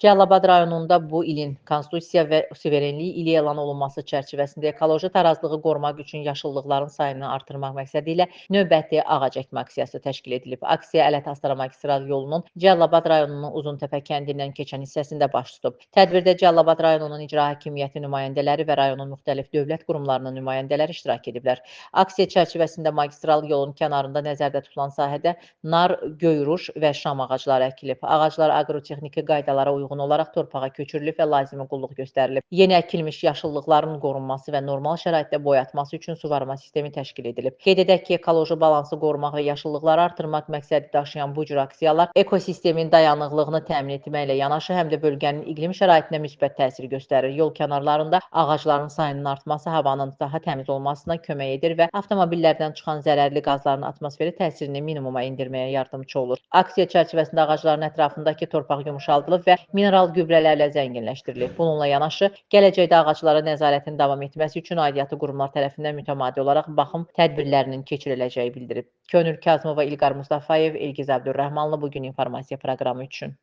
Cəlilabad rayonunda bu ilin Konstitusiya və Suverenlik ili elan olunması çərçivəsində ekoloji tarazlığı qorumaq üçün yaşıllıqların sayını artırmaq məqsədi ilə növbəti ağac əkmə aksiyası təşkil edilib. Aksiya Ələt-Astara magistral yolunun Cəlilabad rayonunun Uzuntəpə kəndindən keçən hissəsində baş tutub. Tədbirdə Cəlilabad rayonunun icra hakimiyyəti nümayəndələri və rayonun müxtəlif dövlət qurumlarının nümayəndələri iştirak ediblər. Aksiya çərçivəsində magistral yolun kənarında nəzərdə tutulan sahədə nar, göyruş və şam ağacları əkilib. Ağaclar aqrotexniki qaydalara uyğun olaraq torpağa köçürülüb və lazımi qulluq göstərilib. Yeni əkilmiş yaşıllıqların qorunması və normal şəraitdə boyatması üçün suvarma sistemi təşkil edilib. Qeyd edək ki, ekoloji balansı qorumaq və yaşıllıqları artırmaq məqsədi daşıyan bu cür aksiyalar ekosistemin dayanıqlığını təmin etməklə yanaşı, həm də bölgənin iqlim şəraitinə müsbət təsir göstərir. Yol kənarlarında ağacların sayının artması havanın daha təmiz olmasına kömək edir və avtomobillərdən çıxan zərərli qazların atmosferə təsirini minimuma endirməyə yardımçı olur. Aksiya çərçivəsində ağacların ətrafındakı torpaq yumşaldılıb və mineral gübrələrlə zənginləşdirilib. Bununla yanaşı, gələcəkdə ağaclara nəzarətin davam etməsi üçün aidiyyatı qurumlar tərəfindən mütəmadi olaraq baxım tədbirlərinin keçiriləcəyi bildirib. Könül Kazımova, İlqar Mustafayev, Elgiz Abdurrahmanlı Bugün informasiya proqramı üçün.